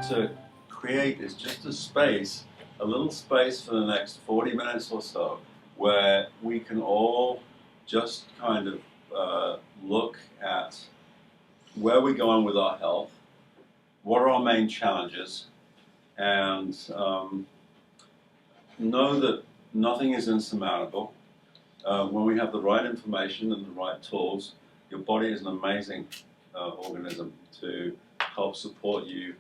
want to create is just a space, a little space for the next 40 minutes or so, where we can all just kind of look at where we're going with our health, what are our main challenges, and know that nothing is insurmountable. When we have the right information and the right tools, your body is an amazing organism to help support you,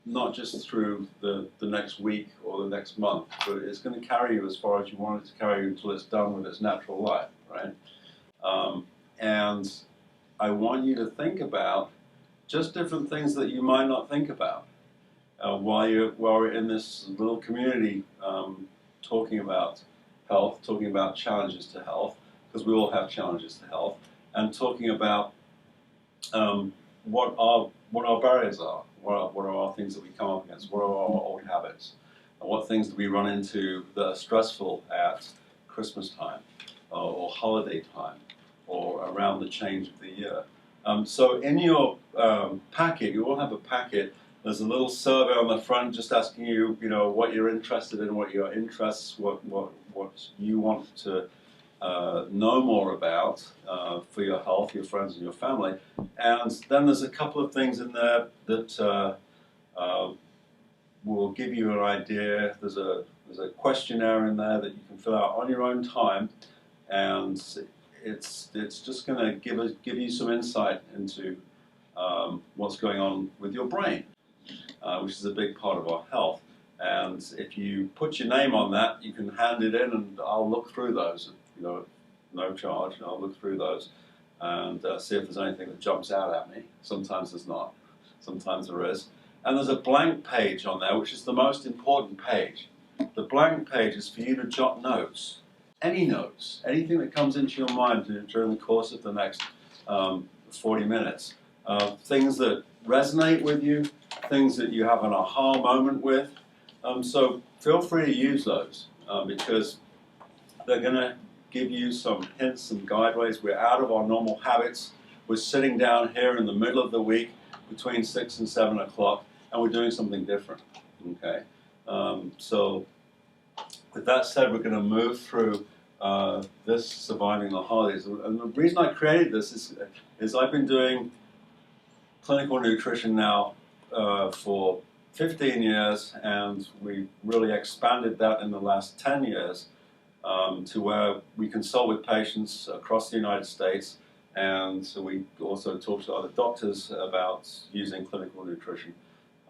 not just through the next week or the next month, but it's going to carry you as far as you want it to carry you until it's done with its natural life, right? And I want you to think about just different things that you might not think about while we're in this little community talking about health, talking about challenges to health, because we all have challenges to health, and talking about what our barriers are, what are our things that we come up against, what are our old habits, and what things do we run into that are stressful at Christmas time or holiday time or around the change of the year. So in your packet, you all have a packet. There's a little survey on the front just asking you, what you're interested in, what your interests, what you want to know more about for your health, your friends, and your family. And then there's a couple of things in there that will give you an idea. There's a questionnaire in there that you can fill out on your own time, and it's just going to give you some insight into what's going on with your brain, which is a big part of our health. And if you put your name on that, you can hand it in, and I'll look through those. No charge. I'll look through those and see if there's anything that jumps out at me. Sometimes there's not. Sometimes there is. And there's a blank page on there, which is the most important page. The blank page is for you to jot notes. Any notes, anything that comes into your mind during the course of the next 40 minutes. Things that resonate with you, things that you have an aha moment with. So feel free to use those because they're going to give you some hints, some guideways. We're out of our normal habits. We're sitting down here in the middle of the week between 6 and 7 o'clock, and we're doing something different. Okay. So with that said, we're going to move through this Surviving the Holidays. And the reason I created this is I've been doing clinical nutrition now for 15 years, and we really expanded that in the last 10 years to where we consult with patients across the United States, and so we also talk to other doctors about using clinical nutrition.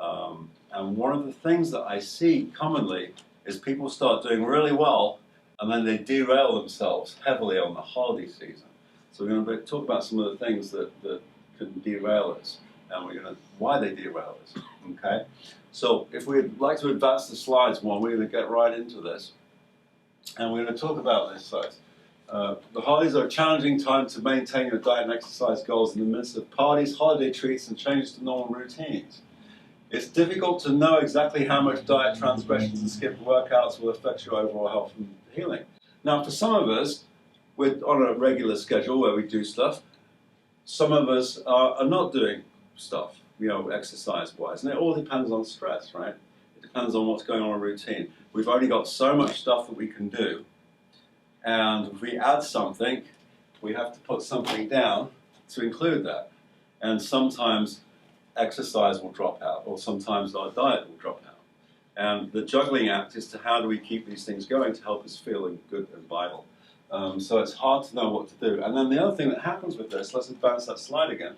And one of the things that I see commonly is people start doing really well, and then they derail themselves heavily on the holiday season. So we're going to talk about some of the things that can derail us, and why they derail us. Okay. So if we'd like to advance the slides more, we're going to get right into this. And we're going to talk about this slides. The holidays are a challenging time to maintain your diet and exercise goals in the midst of parties, holiday treats, and changes to normal routines. It's difficult to know exactly how much diet transgressions and skipped workouts will affect your overall health and healing. Now, for some of us, we're on a regular schedule where we do stuff. Some of us are not doing stuff, exercise-wise. And it all depends on stress, right? It depends on what's going on in routine. We've only got so much stuff that we can do. And if we add something, we have to put something down to include that. And sometimes exercise will drop out, or sometimes our diet will drop out. And the juggling act is to how do we keep these things going to help us feel good and vital. So it's hard to know what to do. And then the other thing that happens with this, let's advance that slide again.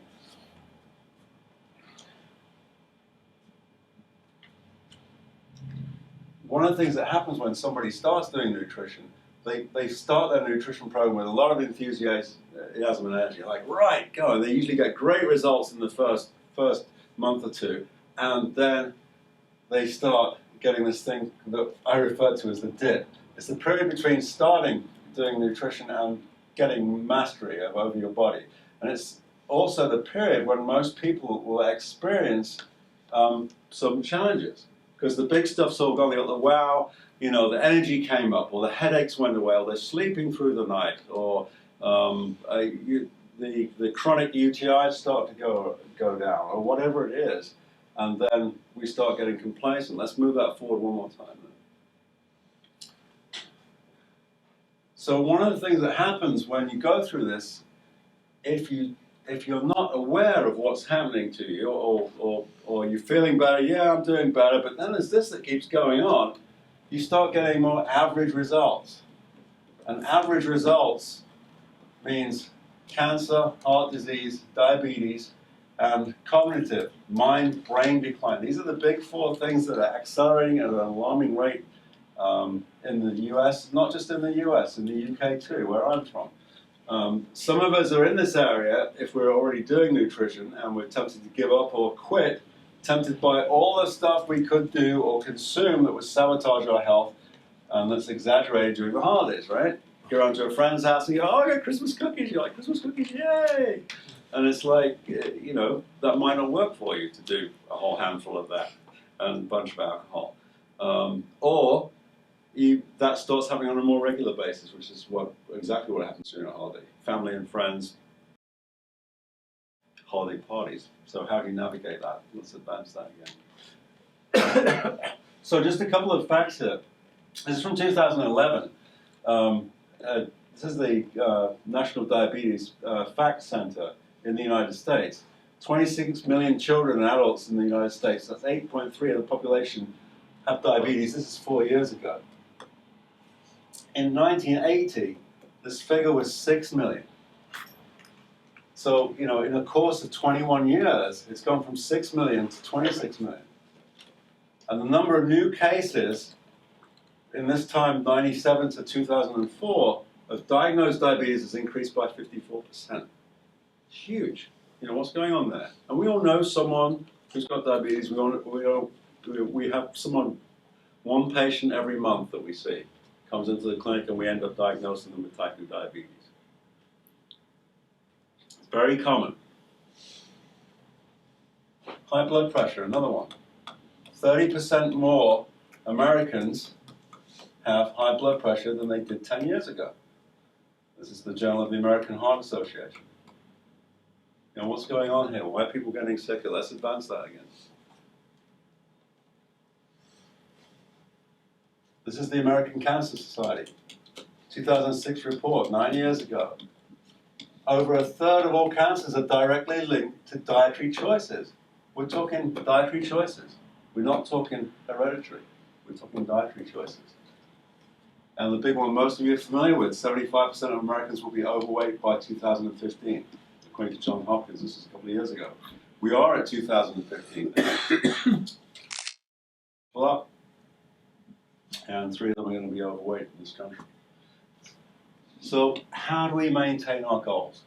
One of the things that happens when somebody starts doing nutrition, they start their nutrition program with a lot of enthusiasm and energy, like, right, go. And they usually get great results in the first month or two, and then they start getting this thing that I refer to as the dip. It's the period between starting doing nutrition and getting mastery over your body. And it's also the period when most people will experience some challenges. Because the big stuff's all gone. They got the wow, the energy came up, or the headaches went away, or they're sleeping through the night, or the chronic UTIs start to go down, or whatever it is. and then we start getting complacent. Let's move that forward one more time. So one of the things that happens when you go through this, if you're not aware of what's happening to you, or you're feeling better, yeah, I'm doing better, but then there's this that keeps going on, you start getting more average results. And average results means cancer, heart disease, diabetes, and cognitive, mind-brain decline. These are the big four things that are accelerating at an alarming rate in the US, not just in the US, in the UK too, where I'm from. Some of us are in this area if we're already doing nutrition and we're tempted to give up or quit, tempted by all the stuff we could do or consume that would sabotage our health, and that's exaggerated during the holidays, right? You're onto a friend's house and you go, oh, I got Christmas cookies. You're like, Christmas cookies, yay! And it's like, you know, that might not work for you to do a whole handful of that and a bunch of alcohol. Or that starts happening on a more regular basis, which is exactly what happens during a holiday. Family and friends, holiday parties. So how do you navigate that? Let's advance that again. So just a couple of facts here. This is from 2011. This is the National Diabetes Fact Center in the United States. 26 million children and adults in the United States, that's 8.3% of the population, have diabetes. This is 4 years ago. In 1980, this figure was 6 million. So, you know, in the course of 21 years, it's gone from 6 million to 26 million. And the number of new cases in this time, 97 to 2004, of diagnosed diabetes has increased by 54%. Huge. You know, what's going on there? And we all know someone who's got diabetes. We have someone, one patient every month that we see comes into the clinic and we end up diagnosing them with type 2 diabetes. It's very common. High blood pressure, another one. 30% more Americans have high blood pressure than they did 10 years ago. This is the Journal of the American Heart Association. You know, what's going on here? Why are people getting sicker? Let's advance that again. This is the American Cancer Society, 2006 report, 9 years ago. Over a third of all cancers are directly linked to dietary choices. We're talking dietary choices. We're not talking hereditary. We're talking dietary choices. And the big one most of you are familiar with, 75% of Americans will be overweight by 2015, according to Johns Hopkins. This is a couple of years ago. We are at 2015. Pull up. And 3 of them are going to be overweight in this country. So how do we maintain our goals?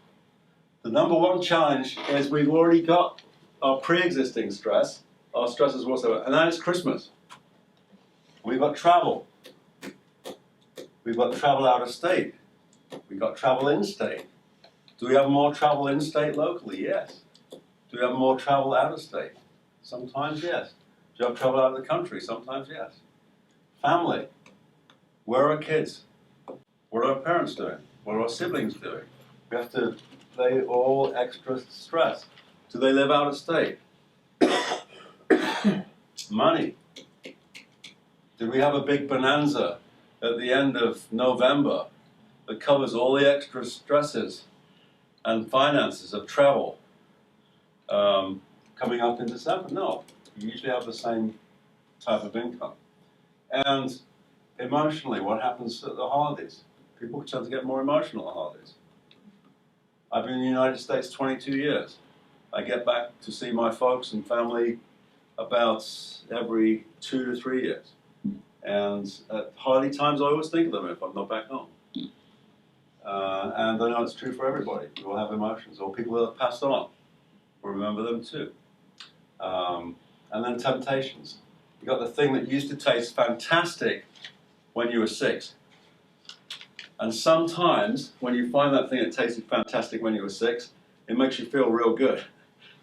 The number one challenge is we've already got our pre-existing stress, our stresses whatsoever, and that is Christmas. We've got travel. We've got travel out of state. We've got travel in state. Do we have more travel in state locally? Yes. Do we have more travel out of state? Sometimes yes. Do you have travel out of the country? Sometimes yes. Family. Where are our kids? What are our parents doing? What are our siblings doing? We have to lay all extra stress. Do they live out of state? Money. Did we have a big bonanza at the end of November that covers all the extra stresses and finances of travel coming up in December? No. You usually have the same type of income. And emotionally, what happens at the holidays? People tend to get more emotional at holidays. I've been in the United States 22 years. I get back to see my folks and family about every 2 to 3 years. And at holiday times, I always think of them if I'm not back home. And I know it's true for everybody. We all have emotions, or people that have passed on. We'll remember them too. And then temptations. You got the thing that used to taste fantastic when you were 6. And sometimes, when you find that thing that tasted fantastic when you were 6, it makes you feel real good.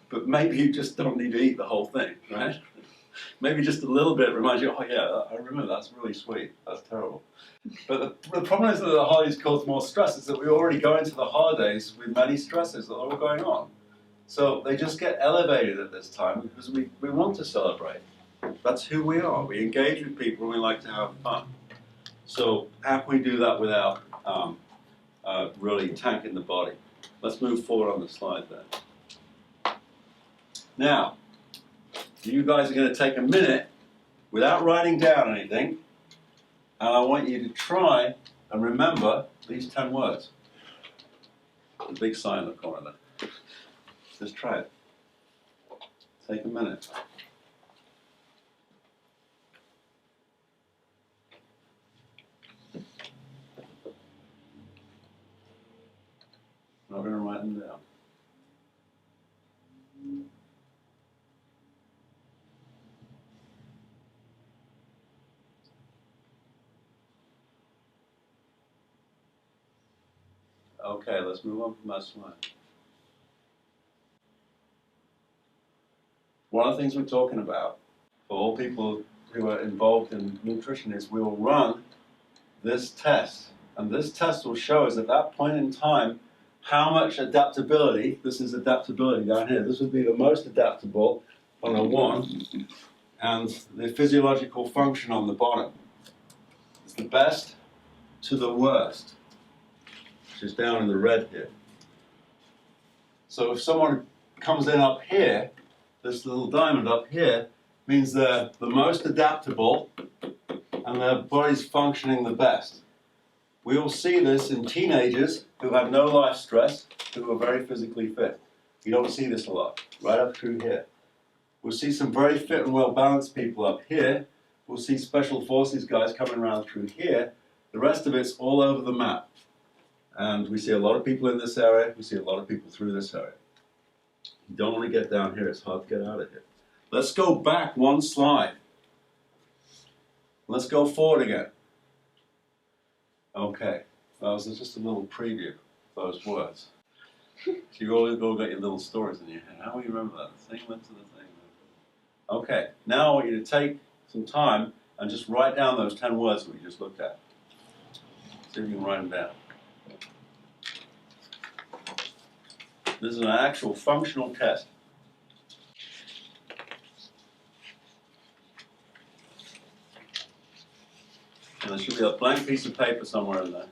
But maybe you just don't need to eat the whole thing, right? Maybe just a little bit reminds you, oh yeah, I remember that's really sweet. That's terrible. But the problem is that the holidays cause more stress. Is that we already go into the holidays with many stresses that are all going on. So they just get elevated at this time because we want to celebrate. That's who we are. We engage with people and we like to have fun. So how can we do that without really tanking the body? Let's move forward on the slide then. Now, you guys are going to take a minute without writing down anything, and I want you to try and remember these 10 words. The big sign in the corner there. Just try it. Take a minute. I'm going to write them down. Okay, let's move on from that slide. One of the things we're talking about for all people who are involved in nutrition is we will run this test. And this test will show us at that point in time how much adaptability, this is adaptability down here, this would be the most adaptable on a 1, and the physiological function on the bottom. It's the best to the worst, which is down in the red here. So if someone comes in up here, this little diamond up here means they're the most adaptable and their body's functioning the best. We will see this in teenagers who have no life stress, who are very physically fit. You don't see this a lot, right up through here. We'll see some very fit and well-balanced people up here. We'll see special forces guys coming around through here. The rest of it's all over the map. And we see a lot of people in this area. We see a lot of people through this area. You don't want to get down here. It's hard to get out of here. Let's go back one slide. Let's go forward again. Okay, that was just a little preview of those words. So you've all got your little stories in your head. How will you remember that? The thing went to the thing. Okay, now I want you to take some time and just write down those 10 words that we just looked at. See if you can write them down. This is an actual functional test. And there should be a blank piece of paper somewhere in there.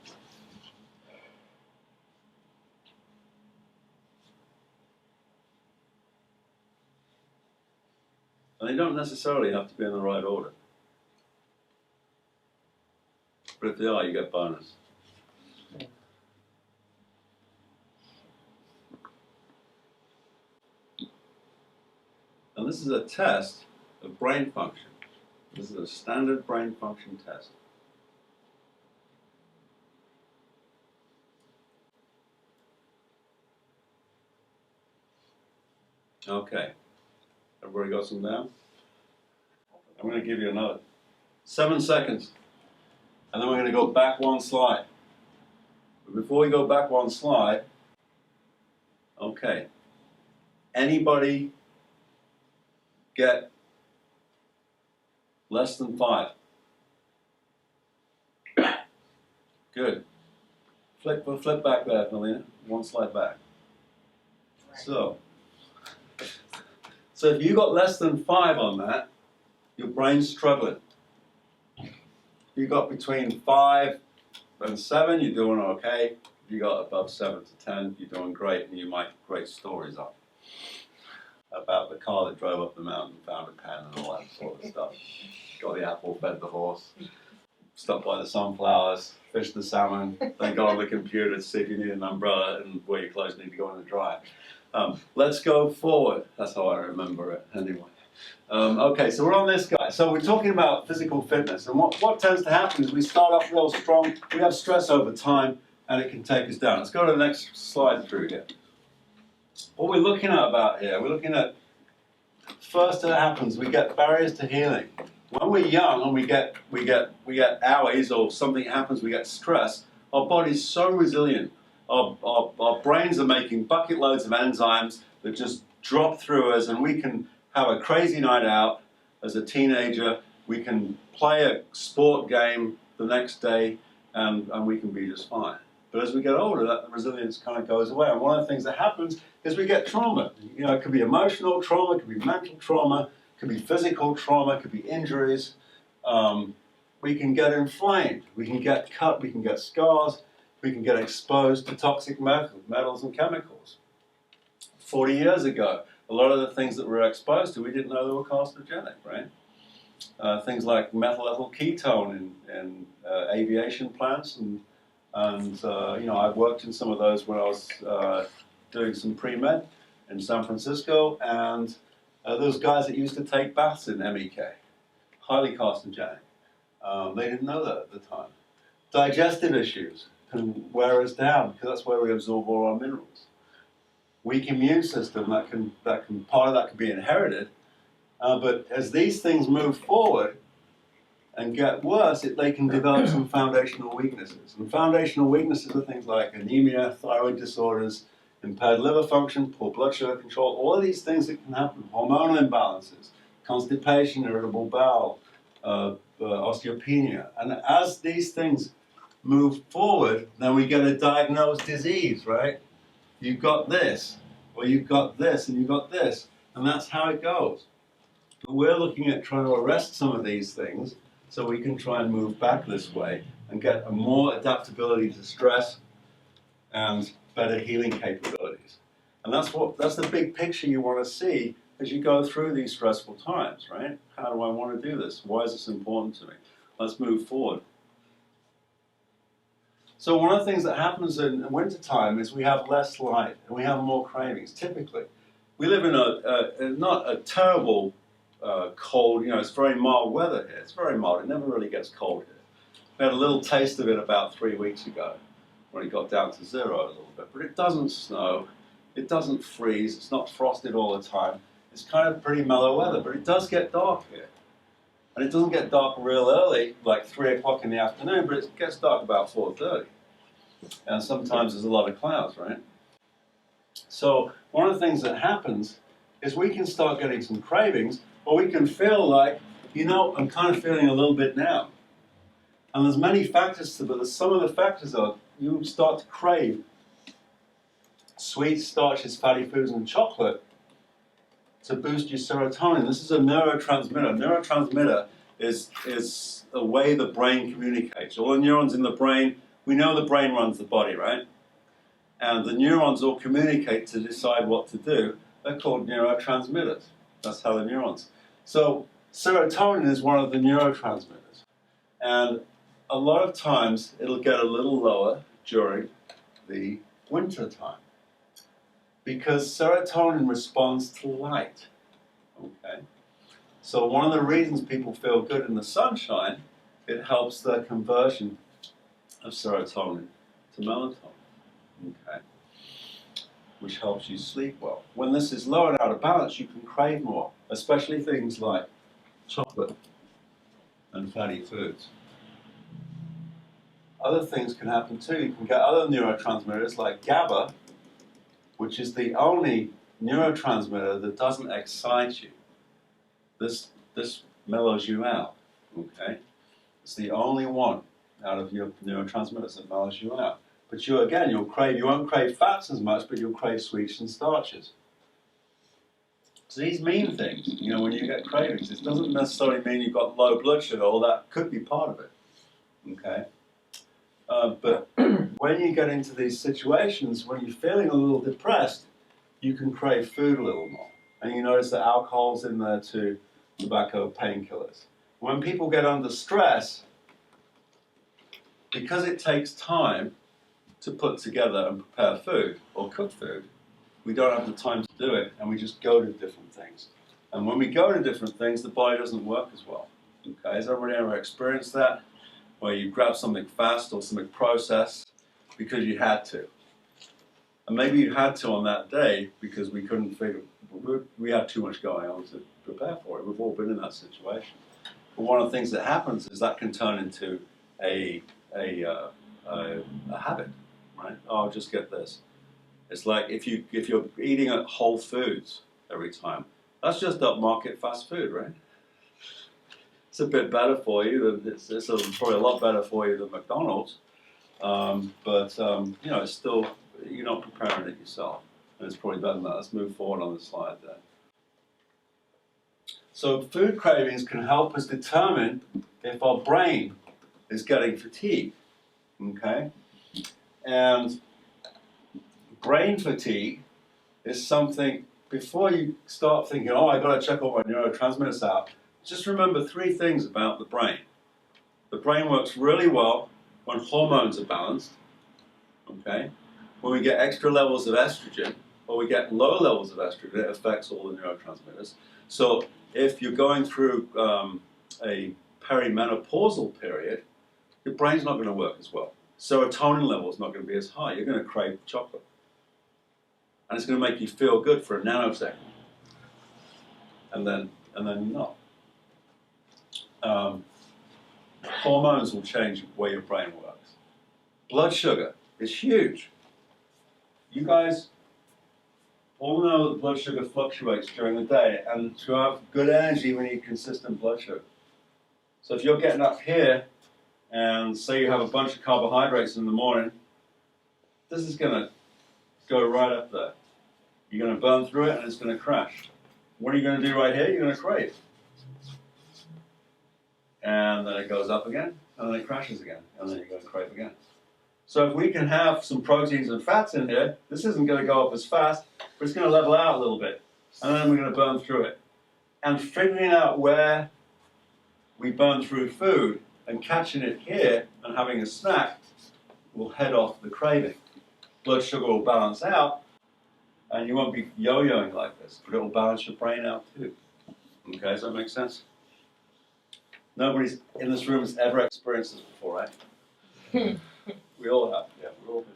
And they don't necessarily have to be in the right order. But if they are, you get bonus. And this is a test of brain function. This is a standard brain function test. Okay, everybody got some down? I'm going to give you another 7 seconds, and then we're going to go back one slide. But before we go back one slide, okay, anybody get less than 5? Good. Flip back there, Melina. One slide back. So if you got less than 5 on that, your brain's struggling. If you got between 5 and 7, you're doing okay. If you got above 7 to 10, you're doing great, and you might create stories up about the car that drove up the mountain, found a pen and all that sort of stuff. Got the apple, fed the horse, stopped by the sunflowers, fished the salmon, then got on the computer to see if you need an umbrella and where your clothes need to go in the dryer. Let's go forward. That's how I remember it anyway. Okay, so we're on this guy. So we're talking about physical fitness, and what tends to happen is we start off real strong, we have stress over time, and it can take us down. Let's go to the next slide through here. What we're looking at about here, we're looking at, first that happens, we get barriers to healing. When we're young and we get owies or something happens, we get stress, our body's so resilient. Our brains are making bucket loads of enzymes that just drop through us, and we can have a crazy night out as a teenager. We can play a sport game the next day, and we can be just fine. But as we get older, that resilience kind of goes away. And one of the things that happens is we get trauma. You know, it could be emotional trauma, it could be mental trauma, it could be physical trauma, it could be injuries. We can get inflamed, we can get cut, we can get scars, we can get exposed to toxic metals and chemicals. 40 years ago, a lot of the things that we were exposed to, we didn't know they were carcinogenic, right? Things like methyl ethyl ketone in aviation plants, and you know, I worked in some of those when I was doing some pre-med in San Francisco, and those guys that used to take baths in MEK, highly carcinogenic. They didn't know that at the time. Digestive issues can wear us down because that's where we absorb all our minerals. Weak immune system, part of that can be inherited, but as these things move forward and get worse, they can develop some foundational weaknesses. And foundational weaknesses are things like anemia, thyroid disorders, impaired liver function, poor blood sugar control, all of these things that can happen, hormonal imbalances, constipation, irritable bowel, osteopenia. And as these things move forward, then we get a diagnosed disease, right? You've got this, or you've got this, and you've got this, and that's how it goes. But we're looking at trying to arrest some of these things so we can try and move back this way and get a more adaptability to stress and better healing capabilities. And that's the big picture you want to see as you go through these stressful times, right? How do I want to do this? Why is this important to me? Let's move forward. So one of the things that happens in wintertime is we have less light and we have more cravings, typically. We live in not a terrible cold, you know, it's very mild weather here. It's very mild. It never really gets cold here. We had a little taste of it about 3 weeks ago when it got down to 0 a little bit. But it doesn't snow. It doesn't freeze. It's not frosted all the time. It's kind of pretty mellow weather, but it does get dark here. And it doesn't get dark real early, like 3 o'clock in the afternoon, but it gets dark about 4:30. And sometimes there's a lot of clouds, right? So one of the things that happens is we can start getting some cravings, or we can feel like, you know, I'm kind of feeling a little bit now. And there's many factors to it, but some of the factors are you start to crave sweets, starches, fatty foods, and chocolate to boost your serotonin. This is a neurotransmitter. Neurotransmitter is a way the brain communicates. All the neurons in the brain, we know the brain runs the body, right? And the neurons all communicate to decide what to do. They're called neurotransmitters. That's how the neurons. So serotonin is one of the neurotransmitters. And a lot of times it'll get a little lower during the winter time, because serotonin responds to light, okay? So one of the reasons people feel good in the sunshine, it helps the conversion of serotonin to melatonin, okay? Which helps you sleep well. When this is low and out of balance, you can crave more, especially things like chocolate and fatty foods. Other things can happen too. You can get other neurotransmitters like GABA, which is the only neurotransmitter that doesn't excite you. This mellows you out, okay? It's the only one out of your neurotransmitters that mellows you out. But you won't crave fats as much, but you'll crave sweets and starches. So these mean things, you know, when you get cravings. It doesn't necessarily mean you've got low blood sugar, although that could be part of it, okay? But when you get into these situations, when you're feeling a little depressed, you can crave food a little more. And you notice that alcohol's in there too, tobacco, painkillers. When people get under stress, because it takes time to put together and prepare food or cook food, we don't have the time to do it, and we just go to different things. And when we go to different things, the body doesn't work as well. Okay, has everybody ever experienced that? Where you grab something fast or something processed because you had to. And maybe you had to on that day because we had too much going on to prepare for it. We've all been in that situation. But one of the things that happens is that can turn into a habit, right? Oh, I'll just get this. It's like if you're eating at Whole Foods every time, that's just upmarket fast food, right? It's a bit better for you. It's probably a lot better for you than McDonald's, but you know, it's still, you're not preparing it yourself. And it's probably better than that. Let's move forward on the slide there. So food cravings can help us determine if our brain is getting fatigued, okay? And brain fatigue is something, before you start thinking, oh, I've got to check all my neurotransmitters out, just remember 3 things about the brain. The brain works really well when hormones are balanced, okay? When we get extra levels of estrogen, or we get low levels of estrogen, it affects all the neurotransmitters. So if you're going through a perimenopausal period, your brain's not going to work as well. Serotonin level is not going to be as high. You're going to crave chocolate. And it's going to make you feel good for a nanosecond. And then not. Hormones will change the way your brain works. Blood sugar is huge. You guys all know that blood sugar fluctuates during the day, and to have good energy we need consistent blood sugar. So if you're getting up here and say you have a bunch of carbohydrates in the morning, this is going to go right up there. You're going to burn through it and it's going to crash. What are you going to do right here? You're going to crave. And then it goes up again, and then it crashes again, and then you're going to crave again. So if we can have some proteins and fats in here, this isn't going to go up as fast, but it's going to level out a little bit. And then we're going to burn through it. And figuring out where we burn through food and catching it here and having a snack will head off the craving. Blood sugar will balance out, and you won't be yo-yoing like this, but it will balance your brain out too. Okay, does that make sense? Nobody's in this room has ever experienced this before, right? We all have, yeah, we're all been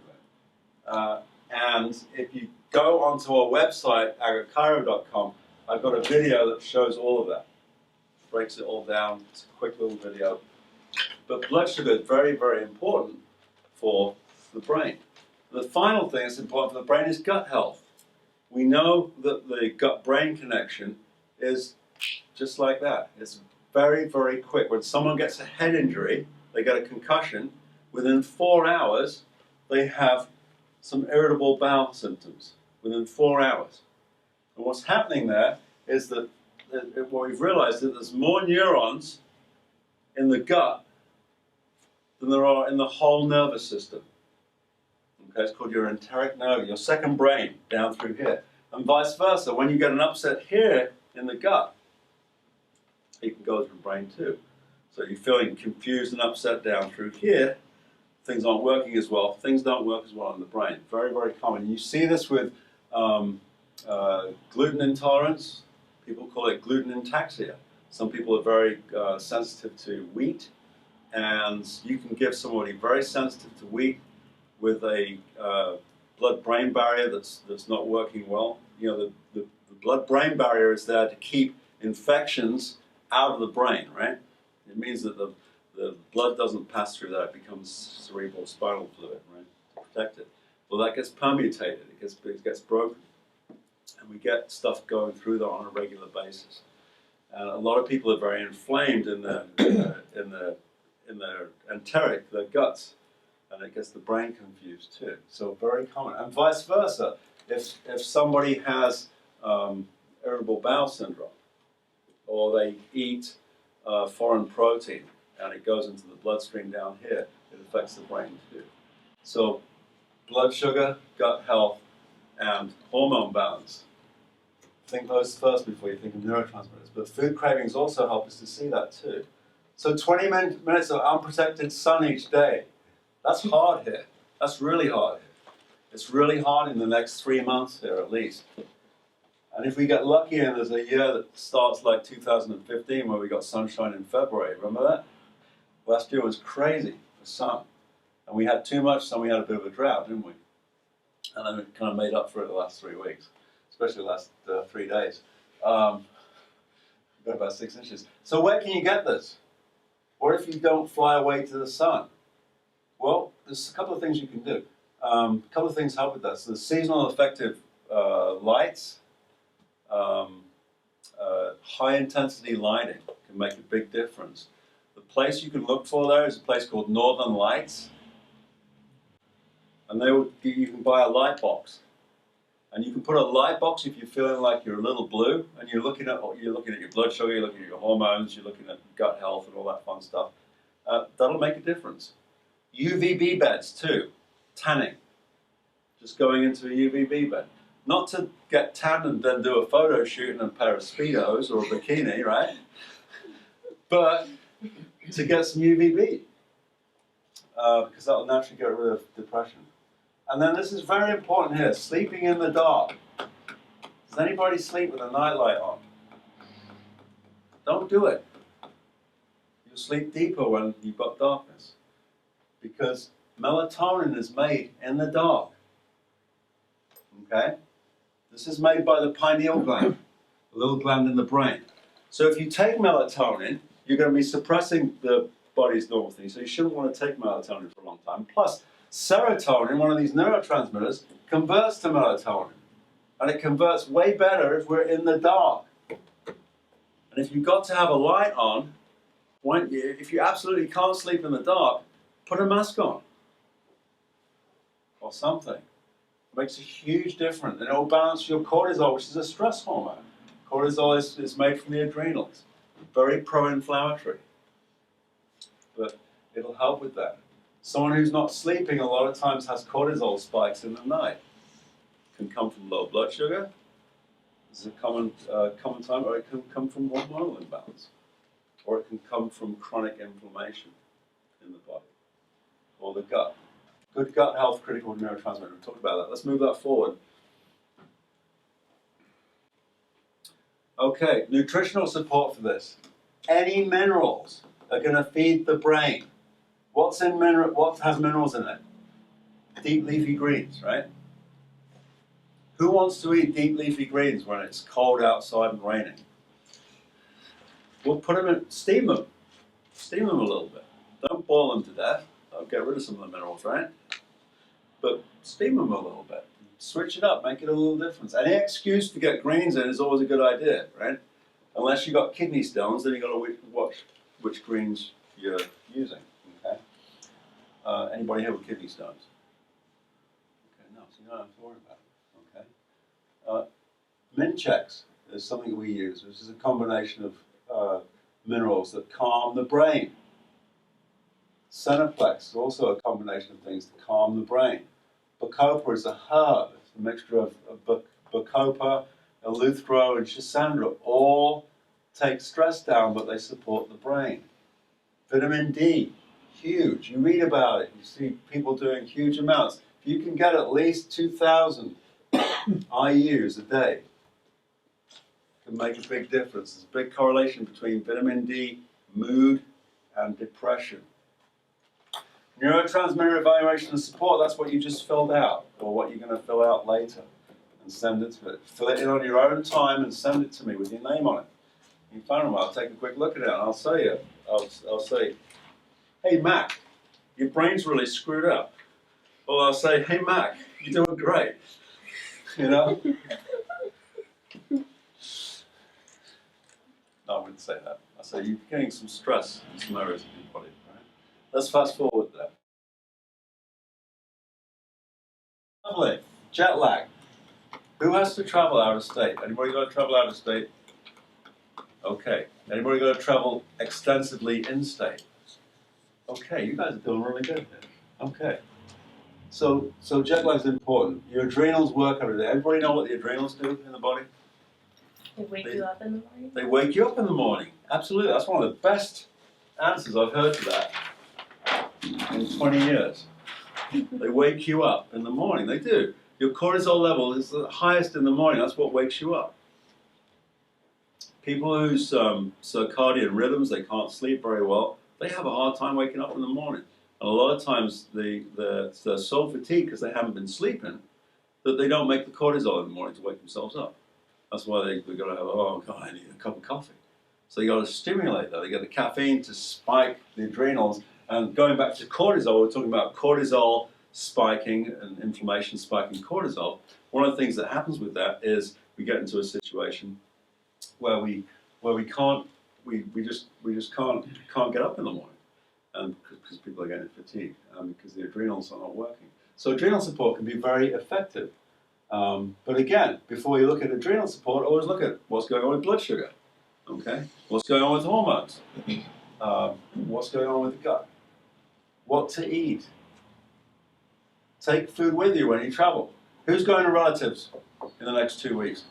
there. And if you go onto our website, aggerchiro.com, I've got a video that shows all of that. Breaks it all down. It's a quick little video. But blood sugar is very, very important for the brain. The final thing that's important for the brain is gut health. We know that the gut-brain connection is just like that. It's very, very quick. When someone gets a head injury, they get a concussion, within 4 hours, they have some irritable bowel symptoms. Within 4 hours. And what's happening there is that what we've realized is that there's more neurons in the gut than there are in the whole nervous system. Okay, it's called your enteric nerve, your second brain, down through here. And vice versa, when you get an upset here in the gut, it can go to the brain too. So you're feeling confused and upset down through here, things aren't working as well, things don't work as well in the brain. Very, very common. And you see this with gluten intolerance. People call it gluten ataxia. Some people are very sensitive to wheat, and you can give somebody very sensitive to wheat with a blood-brain barrier that's not working well. You know, the blood-brain barrier is there to keep infections out of the brain, right? It means that the blood doesn't pass through that, it becomes cerebral spinal fluid, right, to protect it. Well, that gets permutated, it gets broken, and we get stuff going through there on a regular basis. And a lot of people are very inflamed in their enteric, their guts, and it gets the brain confused too. So very common, and vice versa. If somebody has irritable bowel syndrome, or they eat foreign protein, and it goes into the bloodstream down here, it affects the brain too. So blood sugar, gut health, and hormone balance. Think those first before you think of neurotransmitters. But food cravings also help us to see that too. So 20 minutes of unprotected sun each day. That's hard here. That's really hard here. It's really hard in the next 3 months here at least. And if we get lucky and there's a year that starts like 2015 where we got sunshine in February, remember that? Last year was crazy for sun. And we had too much sun, we had a bit of a drought, didn't we? And then it kind of made up for it the last 3 weeks, especially the last 3 days. Got about 6 inches. So where can you get this? Or if you don't fly away to the sun? Well, there's a couple of things you can do. A couple of things help with that. So the seasonal effective lights, high intensity lighting can make a big difference. The place you can look for there is a place called Northern Lights. And you can buy a light box. And you can put a light box if you're feeling like you're a little blue, and you're looking at your blood sugar, you're looking at your hormones, you're looking at gut health and all that fun stuff. That'll make a difference. UVB beds too, tanning. Just going into a UVB bed. Not to get tanned and then do a photo shoot in a pair of Speedos or a bikini, right? But to get some UVB, because that'll naturally get rid of depression. And then this is very important here, sleeping in the dark. Does anybody sleep with a nightlight on? Don't do it. You'll sleep deeper when you've got darkness. Because melatonin is made in the dark. Okay? This is made by the pineal gland, a little gland in the brain. So if you take melatonin, you're going to be suppressing the body's normal thing. So you shouldn't want to take melatonin for a long time. Plus, serotonin, one of these neurotransmitters, converts to melatonin. And it converts way better if we're in the dark. And if you've got to have a light on, if you absolutely can't sleep in the dark, put a mask on. Or something. It makes a huge difference. And it will balance your cortisol, which is a stress hormone. Cortisol is made from the adrenals. Very pro-inflammatory. But it'll help with that. Someone who's not sleeping a lot of times has cortisol spikes in the night. It can come from low blood sugar. This is a common time, or it can come from hormonal imbalance. Or it can come from chronic inflammation in the body. Or the gut. Good gut health, critical neurotransmitter. We'll talk about that. Let's move that forward. Okay, nutritional support for this. Any minerals are going to feed the brain. What has minerals in it? Deep leafy greens, right? Who wants to eat deep leafy greens when it's cold outside and raining? We'll put them in, steam them a little bit. Don't boil them to death. I'll get rid of some of the minerals, right? But steam them a little bit. Switch it up, make it a little difference. Any excuse to get greens in is always a good idea, right? Unless you've got kidney stones, then you've got to watch which greens you're using, okay? Anybody here with kidney stones? Okay, no, so you don't have to worry about it, okay? Minchex is something we use, which is a combination of minerals that calm the brain. Centoplex is also a combination of things to calm the brain. Bacopa is a herb. It's a mixture of Bacopa, Eleuthero, and Schisandra. All take stress down, but they support the brain. Vitamin D, huge. You read about it. You see people doing huge amounts. If you can get at least 2,000 IUs a day, it can make a big difference. There's a big correlation between vitamin D, mood, and depression. Neurotransmitter evaluation and support, that's what you just filled out, or what you're going to fill out later, and send it to it. Fill it in on your own time and send it to me with your name on it. You find them, I'll take a quick look at it, and I'll say, hey Mac, your brain's really screwed up. Or I'll say, hey Mac, you're doing great. You know? No, I wouldn't say that. I'll say, you're getting some stress in some areas of your body. Let's fast forward there. Lovely. Jet lag. Who has to travel out of state? Anybody got to travel out of state? Okay. Anybody got to travel extensively in state? Okay, you guys are doing really good here. Okay. So jet lag is important. Your adrenals work every day. Everybody know what the adrenals do in the body? They wake you up in the morning? They wake you up in the morning. Absolutely. That's one of the best answers I've heard to that in 20 years. They wake you up in the morning. They do. Your cortisol level is the highest in the morning. That's what wakes you up. People whose circadian rhythms, they can't sleep very well, they have a hard time waking up in the morning. And a lot of times they're so fatigued because they haven't been sleeping that they don't make the cortisol in the morning to wake themselves up. That's why they've got to have, oh God, I need a cup of coffee. So you got to stimulate that. They get the caffeine to spike the adrenals. And going back to cortisol, we're talking about cortisol spiking and inflammation spiking cortisol. One of the things that happens with that is we get into a situation where we just can't get up in the morning, and because people are getting fatigued, because the adrenals are not working. So adrenal support can be very effective But again, before you look at adrenal support, always look at what's going on with blood sugar. Okay, what's going on with hormones? What's going on with the gut? What to eat? Take food with you when you travel. Who's going to relatives in the next 2 weeks?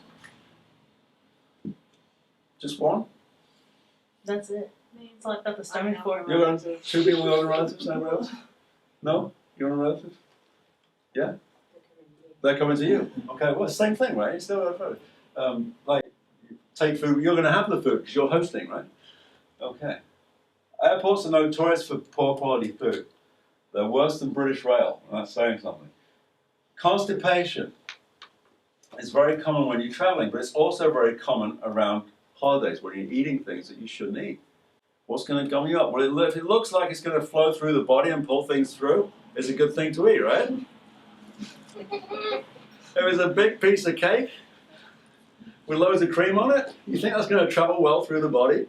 Just one? That's it. It's like got the stomach for You're going to 2 people going to relatives? Anybody else? No? You're going to relatives? Yeah? They're coming to you. Okay, well, same thing, right? It's still like, take food. You're going to have the food because you're hosting, right? Okay. Airports are notorious for poor quality food. They're worse than British Rail, and that's saying something. Constipation is very common when you're traveling, but it's also very common around holidays when you're eating things that you shouldn't eat. What's going to gum you up? Well, if it looks like it's going to flow through the body and pull things through, it's a good thing to eat, right? If it's a big piece of cake with loads of cream on it, you think that's going to travel well through the body?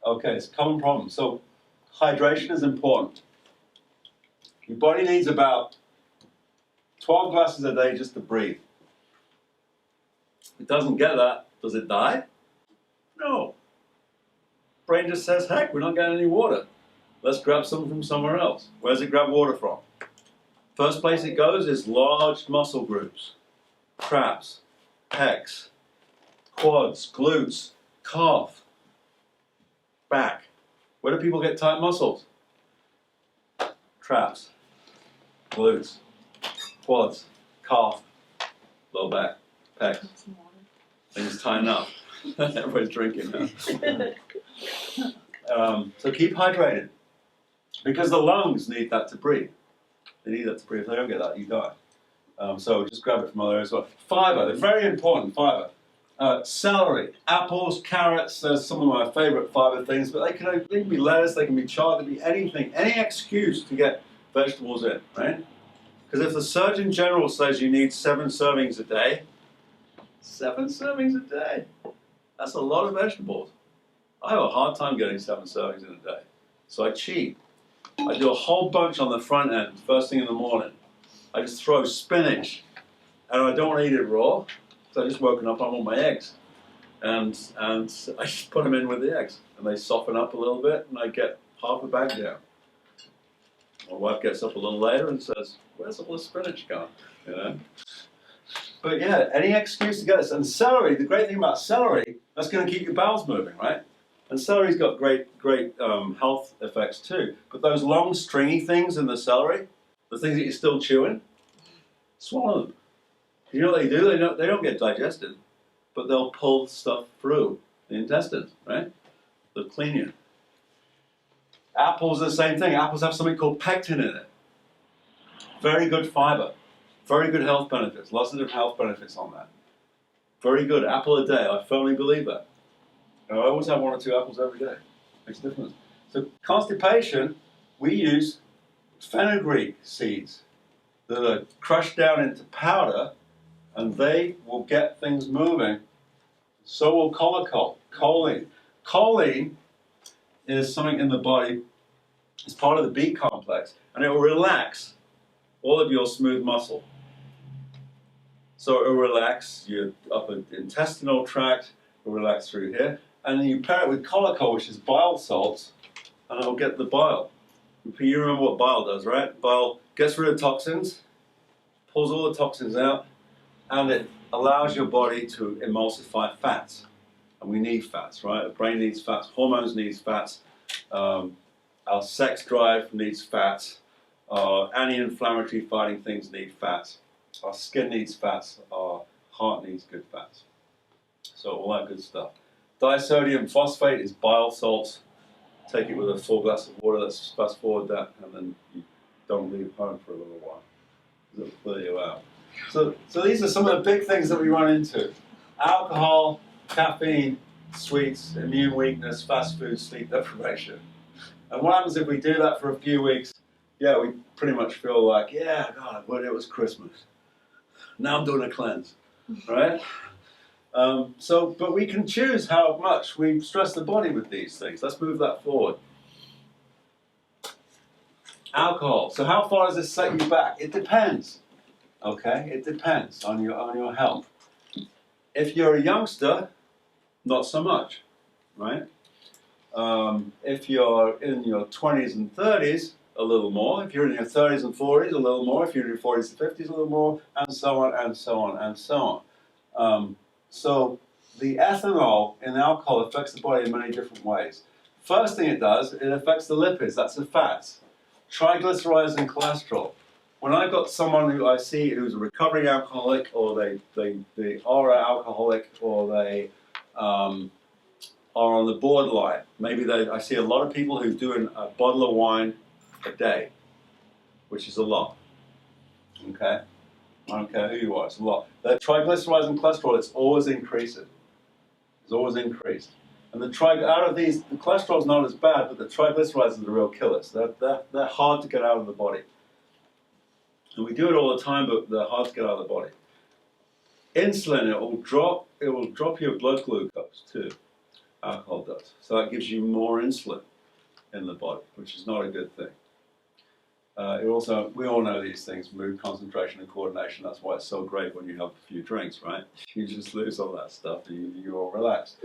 Okay, it's a common problem. So hydration is important. Your body needs about 12 glasses a day just to breathe. If it doesn't get that, does it die? No. Brain just says, heck, we're not getting any water. Let's grab some from somewhere else. Where does it grab water from? First place it goes is large muscle groups. Traps, pecs, quads, glutes, calf, back. Where do people get tight muscles? Traps, glutes, quads, calf, low back, pecs. Things tighten up. Everybody's drinking now. So keep hydrated. Because the lungs need that to breathe. They need that to breathe. If they don't get that, you die. So just grab it from other areas as well. Fiber, they're very important, fiber. Celery, apples, carrots, there's some of my favorite fiber things, but they can be lettuce, they can be chard, they can be anything, any excuse to get vegetables in, right? Because if the Surgeon General says you need 7 servings a day, 7 servings a day, that's a lot of vegetables. I have a hard time getting 7 servings in a day. So I cheat. I do a whole bunch on the front end, first thing in the morning. I just throw spinach, and I don't want to eat it raw, so I just woken up, I want my eggs. And I just put them in with the eggs, and they soften up a little bit, and I get half a bag down. My wife gets up a little later and says, where's all the spinach gone? You know? But yeah, any excuse to get this. And celery, the great thing about celery, that's going to keep your bowels moving, right? And celery's got great health effects too. But those long stringy things in the celery, the things that you're still chewing, swallow them. You know what they do? They don't get digested, but they'll pull stuff through the intestines, right? They'll clean you. Apples are the same thing. Apples have something called pectin in it. Very good fiber. Very good health benefits. Lots of different health benefits on that. Very good. Apple a day. I firmly believe that. And I always have 1 or 2 apples every day. Makes a difference. So constipation, we use fenugreek seeds that are crushed down into powder, and they will get things moving. So will choline. Choline is something in the body, it's part of the B complex, and it will relax all of your smooth muscle. So it will relax your upper intestinal tract, it will relax through here, and then you pair it with colocol, which is bile salts, and it'll get the bile. You remember what bile does, right? Bile gets rid of toxins, pulls all the toxins out, and it allows your body to emulsify fats. And we need fats, right? The brain needs fats, hormones need fats, our sex drive needs fats, anti-inflammatory fighting things need fats, our skin needs fats, our heart needs good fats. So all that good stuff. Disodium phosphate is bile salts. Take it with a full glass of water. Let's fast forward that, and then you don't leave home for a little while. It'll clear you out. So these are some of the big things that we run into. Alcohol, caffeine, sweets, immune weakness, fast food, sleep deprivation. And what happens if we do that for a few weeks? Yeah, we pretty much feel like, yeah, God, but it was Christmas. Now I'm doing a cleanse, right? But we can choose how much we stress the body with these things. Let's move that forward. Alcohol. So how far does this set you back? It depends. Okay, it depends on your health. If you're a youngster, not so much, right? If you're in your 20s and 30s, a little more. If you're in your 30s and 40s, a little more. If you're in your 40s and 50s, a little more, and so on, and so on, and so on. So the ethanol in alcohol affects the body in many different ways. First thing it does, it affects the lipids, that's the fats. Triglycerides and cholesterol. When I've got someone who I see who's a recovering alcoholic, or they are an alcoholic, or they are on the borderline, maybe I see a lot of people who do a bottle of wine a day, which is a lot. Okay? I don't care who you are, it's a lot. The triglycerides and cholesterol, it's always increasing. It's always increased. And out of these, the cholesterol is not as bad, but the triglycerides are the real killers. They're hard to get out of the body. And we do it all the time, but they're hard to get out of the body. Insulin, it will drop your blood glucose too. Alcohol does. So that gives you more insulin in the body, which is not a good thing. We all know these things: mood, concentration, and coordination. That's why it's so great when you have a few drinks, right? You just lose all that stuff, and you're all relaxed.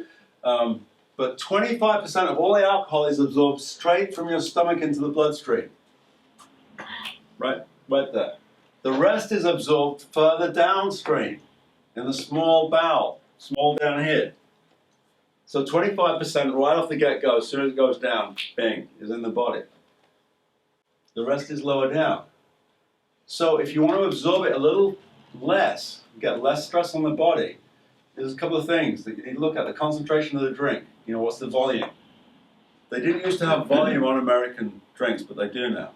But 25% of all the alcohol is absorbed straight from your stomach into the bloodstream. Right there. The rest is absorbed further downstream, in the small bowel, small down here. So 25% right off the get-go, as soon as it goes down, bing, is in the body. The rest is lower down. So if you want to absorb it a little less, get less stress on the body, there's a couple of things that you need to look at. The concentration of the drink. What's the volume? They didn't used to have volume on American drinks, but they do now.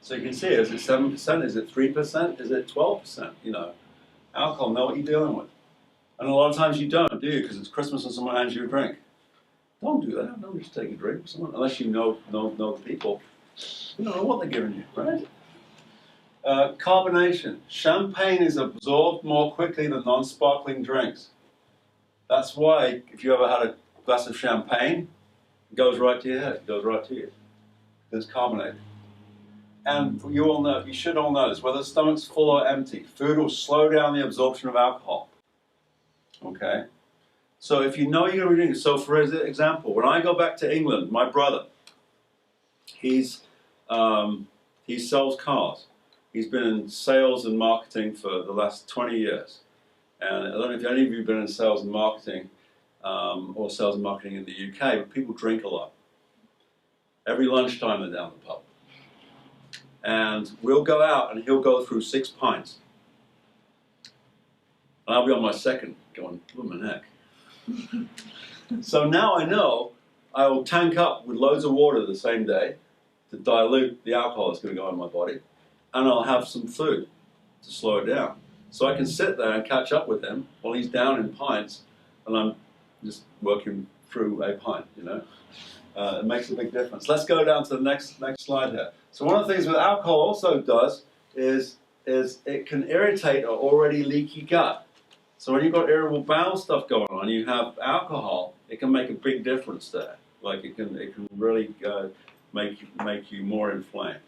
So you can see, is it 7%? Is it 3%? Is it 12%? Alcohol, know what you're dealing with. And a lot of times you don't, do you? Because it's Christmas and someone hands you a drink. Don't do that. Don't just take a drink from someone, unless you know the people. You don't know what they're giving you, right? Carbonation. Champagne is absorbed more quickly than non-sparkling drinks. That's why, if you ever had a glass of champagne, it goes right to your head. It goes right to you. It's carbonated. And you should all know this, whether the stomach's full or empty, food will slow down the absorption of alcohol. Okay? So if you know you're going to be drinking, so for example, when I go back to England, my brother, he sells cars. He's been in sales and marketing for the last 20 years. And I don't know if any of you have been in sales and marketing or sales and marketing in the UK, but people drink a lot. Every lunchtime they're down the pub. And we'll go out and he'll go through 6 pints. And I'll be on my second going, blooming heck. So now I know I will tank up with loads of water the same day to dilute the alcohol that's going to go in my body. And I'll have some food to slow it down. So I can sit there and catch up with him while he's down in pints and I'm just working through a pint, It makes a big difference. Let's go down to the next slide here. So one of the things that alcohol also does is it can irritate an already leaky gut. So when you've got irritable bowel stuff going on, you have alcohol, it can make a big difference there. Like it can really make you more inflamed.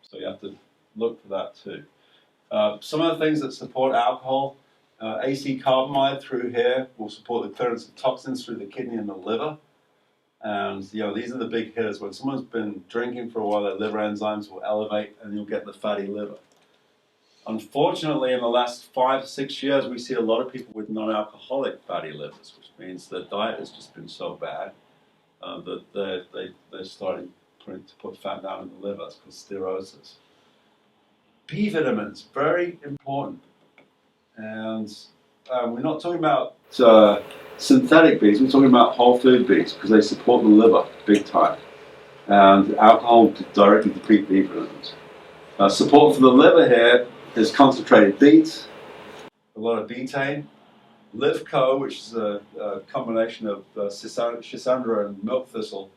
So you have to look for that too. Some of the things that support alcohol, AC carbamide through here will support the clearance of toxins through the kidney and the liver. And these are the big hitters. When someone's been drinking for a while, their liver enzymes will elevate and you'll get the fatty liver. Unfortunately, in the last 5 to 6 years, we see a lot of people with non-alcoholic fatty livers, which means their diet has just been so bad that they're starting to put fat down in the liver. It's called cirrhosis. B vitamins, very important. And we're not talking about synthetic Bs, we're talking about whole food Bs because they support the liver big time. And alcohol directly deplete B vitamins. Support for the liver here is concentrated beets, a lot of betaine, Livco, which is a combination of schisandra and milk thistle,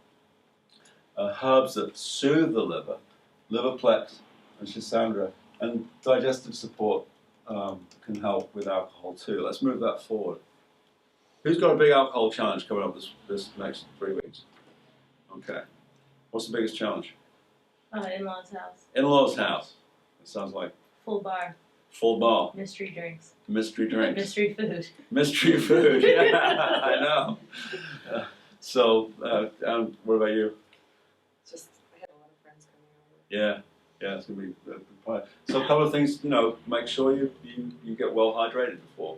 herbs that soothe the liver, liverplex and schisandra, and digestive support can help with alcohol too. Let's move that forward. Who's got a big alcohol challenge coming up this next 3 weeks? Okay. What's the biggest challenge? In-laws' house. In-laws' house. It sounds like Full bar. full bar. Mystery drinks. Mystery drinks. Mystery food. Mystery food. Yeah, I know. So, what about you? Just, I had a lot of friends coming over. Yeah, it's gonna be fun. So, a couple of things. Make sure you get well hydrated before.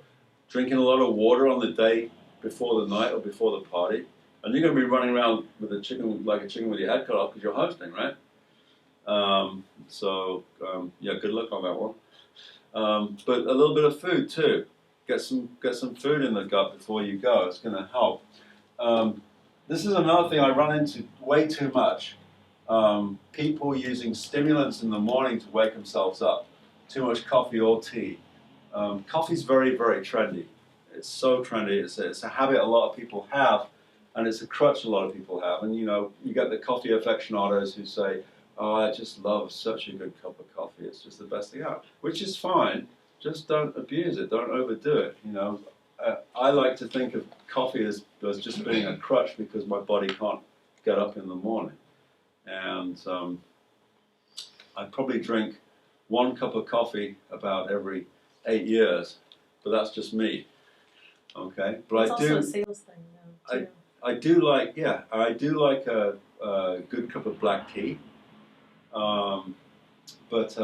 Drinking a lot of water on the day before the night or before the party, and you're gonna be running around with a chicken with your head cut off because you're hosting, right? Good luck on that one. But a little bit of food too. Get some food in the gut before you go. It's going to help. This is another thing I run into way too much. People using stimulants in the morning to wake themselves up. Too much coffee or tea. Coffee's very, very trendy. It's so trendy. It's a habit a lot of people have, and it's a crutch a lot of people have. And you get the coffee aficionados who say, "Oh, I just love such a good cup of coffee. It's just the best thing out," which is fine. Just don't abuse it. Don't overdo it. I like to think of coffee as just being a crutch because my body can't get up in the morning. And I probably drink 1 cup of coffee about every 8 years, but that's just me. Okay, but It's also a sales thing, though. Too. I do like a good cup of black tea. But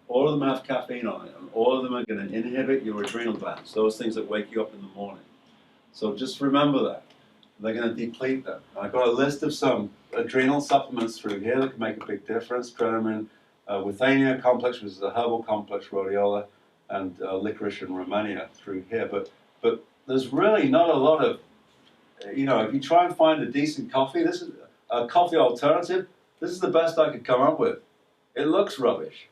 all of them have caffeine on it, and all of them are going to inhibit your adrenal glands, those things that wake you up in the morning. So just remember that. They're going to deplete them. I've got a list of some adrenal supplements through here that can make a big difference. Tretinoin, withania complex, which is a herbal complex, rhodiola, and licorice and romania through here. But there's really not a lot of, if you try and find a decent coffee, this is a coffee alternative. This is the best I could come up with. It looks rubbish,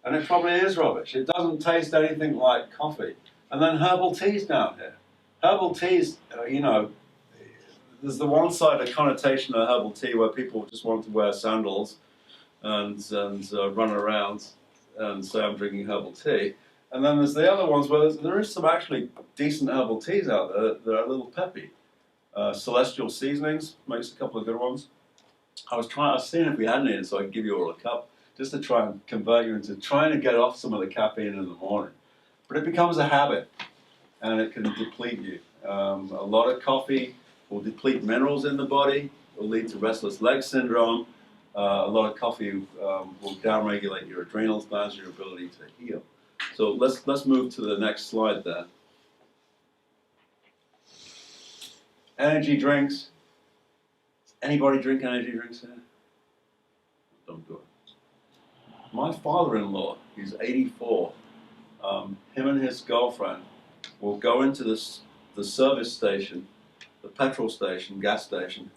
and it probably is rubbish. It doesn't taste anything like coffee. And then herbal teas down here. Herbal teas, there's the one-sided connotation of herbal tea where people just want to wear sandals and run around and say, "I'm drinking herbal tea." And then there's the other ones where there is some actually decent herbal teas out there that are a little peppy. Celestial Seasonings makes a couple of good ones. I was seeing if we had any, so I could give you all a cup, just to try and convert you into trying to get off some of the caffeine in the morning. But it becomes a habit, and it can deplete you. A lot of coffee will deplete minerals in the body, will lead to restless leg syndrome. A lot of coffee will downregulate your adrenal glands, your ability to heal. So let's move to the next slide there. Energy drinks. Anybody drink energy drinks here? Don't do it. My father-in-law, he's 84. Him and his girlfriend will go into the service station, the petrol station, gas station,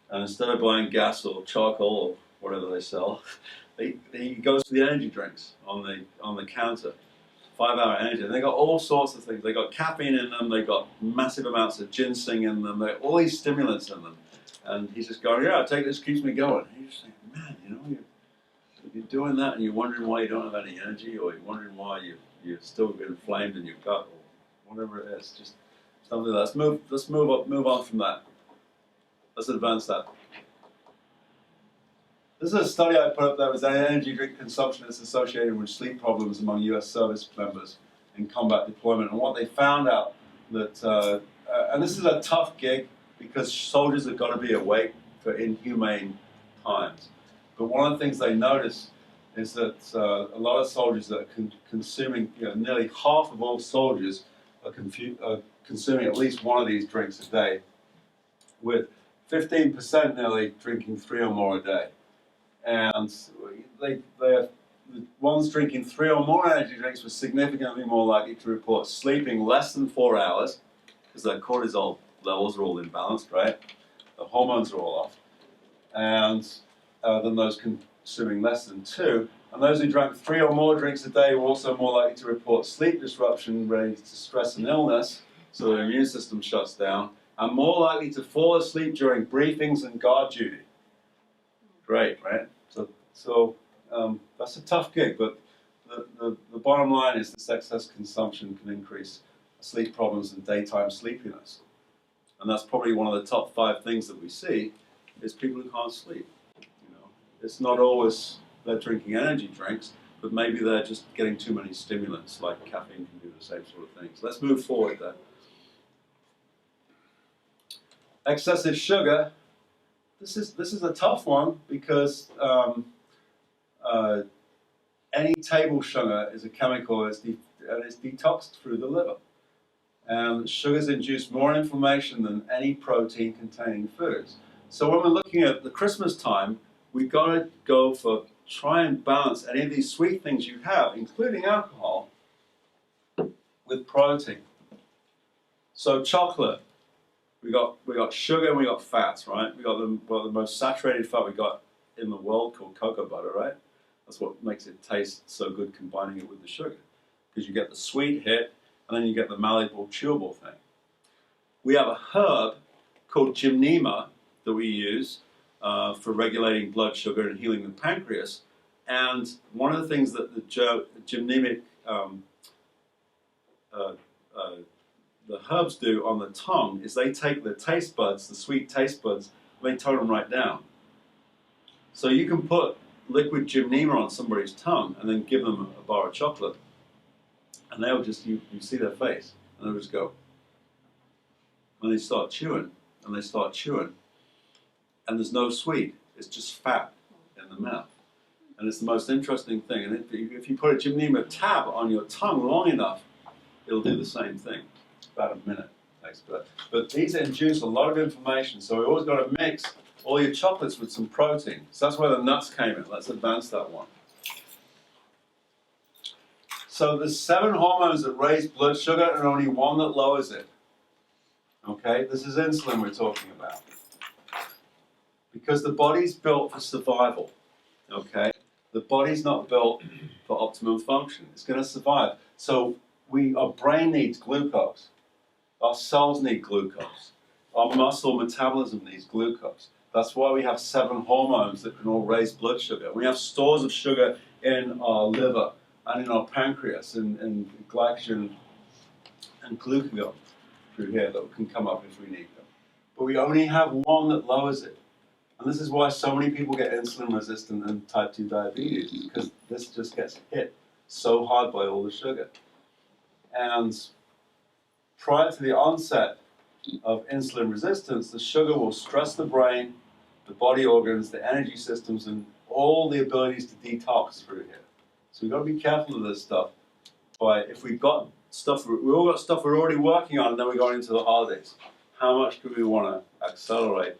and instead of buying gas or charcoal or whatever they sell, he goes for the energy drinks on the counter. 5-hour energy. And they got all sorts of things. They got caffeine in them. They got massive amounts of ginseng in them. They got all these stimulants in them. And he's just going, "Yeah, I take this, keeps me going." And you just think, man, you're doing that, and you're wondering why you don't have any energy, or you're wondering why you're still inflamed in your gut, or whatever it is. Just something. Let's move on from that. Let's advance that. This is a study I put up there. Was that energy drink consumption is associated with sleep problems among U.S. service members in combat deployment. And what they found out that, and this is a tough gig because soldiers have got to be awake for inhumane times. But one of the things they noticed is that a lot of soldiers that are consuming, nearly half of all soldiers are consuming at least one of these drinks a day, with 15% nearly drinking 3 or more a day. And the ones drinking 3 or more energy drinks were significantly more likely to report sleeping less than 4 hours, because their cortisol levels are all imbalanced, right? The hormones are all off. And than those consuming less than 2. And those who drank 3 or more drinks a day were also more likely to report sleep disruption related to stress and illness, so their immune system shuts down, and more likely to fall asleep during briefings and guard duty. Great, right? So that's a tough gig, but the bottom line is this excess consumption can increase sleep problems and daytime sleepiness. And that's probably one of the top 5 things that we see is people who can't sleep. it's not always they're drinking energy drinks, but maybe they're just getting too many stimulants, like caffeine can do the same sort of thing. So let's move forward there. Excessive sugar. This is a tough one because any table sugar is a chemical and it's detoxed through the liver. And sugars induce more inflammation than any protein-containing foods. So when we're looking at the Christmas time, we've got to go for try and balance any of these sweet things you have, including alcohol, with protein. So chocolate, we got sugar and we got fats, right? We got the most saturated fat we got in the world called cocoa butter, right? That's what makes it taste so good combining it with the sugar, because you get the sweet hit and then you get the malleable, chewable thing. We have a herb called gymnema that we use for regulating blood sugar and healing the pancreas. And one of the things that the gymnemic the herbs do on the tongue is they take the taste buds, the sweet taste buds, and they tone them right down. So you can put liquid gymnema on somebody's tongue and then give them a bar of chocolate, and they'll just, you see their face, and they'll just go. And they start chewing, and they start chewing, and there's no sweet, it's just fat in the mouth. And it's the most interesting thing. And if you put a gymnema tab on your tongue long enough, it'll do the same thing. About a minute takes. But these induce a lot of inflammation, so we always got to mix all your chocolates with some protein. So that's where the nuts came in. Let's advance that one. So there's 7 hormones that raise blood sugar and only 1 that lowers it. Okay, this is insulin we're talking about. Because the body's built for survival. Okay, the body's not built for optimum function. It's going to survive. So our brain needs glucose. Our cells need glucose. Our muscle metabolism needs glucose. That's why we have 7 hormones that can all raise blood sugar. We have stores of sugar in our liver and in our pancreas, and glycogen and glucagon through here that can come up if we need them. But we only have 1 that lowers it. And this is why so many people get insulin resistant and type 2 diabetes, because this just gets hit so hard by all the sugar. And prior to the onset of insulin resistance, the sugar will stress the brain, the body organs, the energy systems, and all the abilities to detox through here. So we've got to be careful of this stuff. But if we've got stuff, we all got stuff we're already working on, and then we're going into the holidays. How much do we want to accelerate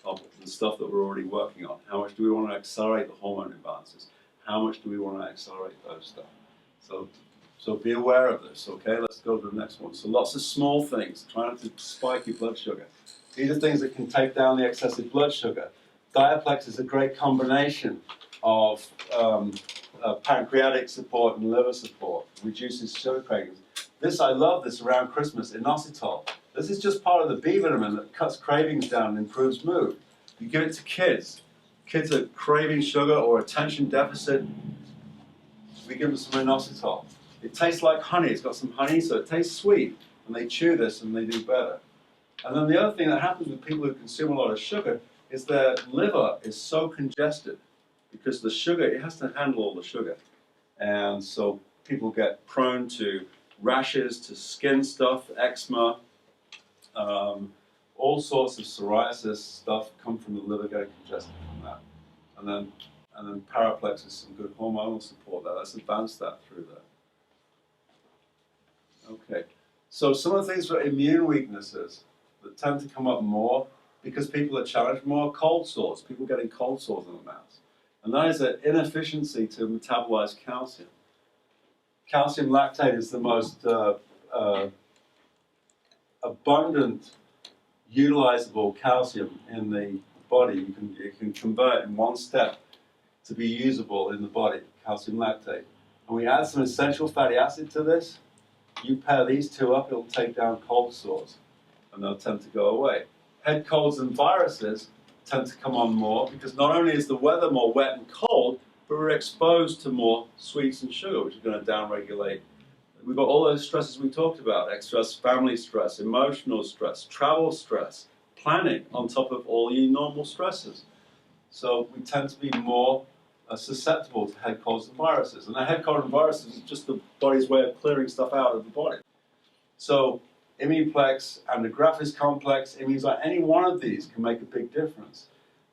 of the stuff that we're already working on? How much do we want to accelerate the hormone imbalances? How much do we want to accelerate those stuff? So be aware of this, okay? Let's go to the next one. So lots of small things, trying not to spike your blood sugar. These are things that can take down the excessive blood sugar. Diaplex is a great combination of pancreatic support and liver support, reduces sugar cravings. This, I love this around Christmas, Inositol. This is just part of the B vitamin that cuts cravings down and improves mood. You give it to kids. Kids are craving sugar or attention deficit. We give them some Inositol. It tastes like honey. It's got some honey, so it tastes sweet. And they chew this and they do better. And then the other thing that happens with people who consume a lot of sugar is their liver is so congested because the sugar, it has to handle all the sugar. And so people get prone to rashes, to skin stuff, eczema, all sorts of psoriasis stuff come from the liver getting congested from that. And then Paraplex is some good hormonal support there. Let's advance that through there. Okay, so some of the things for immune weaknesses that tend to come up more because people are challenged more, cold sores, people getting cold sores in the mouth. And that is an inefficiency to metabolize calcium. Calcium lactate is the most abundant, utilizable calcium in the body. You can convert in one step to be usable in the body, calcium lactate. And we add some essential fatty acid to this. You pair these two up, it'll take down cold sores, and they'll tend to go away. Head colds and viruses tend to come on more because not only is the weather more wet and cold, but we're exposed to more sweets and sugar, which is going to downregulate. We've got all those stresses we talked about, stress, family stress, emotional stress, travel stress, planning on top of all your normal stresses. So we tend to be more susceptible to head cold and viruses. And a head cold and viruses is just the body's way of clearing stuff out of the body. So Immuplex and the Graphis complex, it means like any one of these can make a big difference.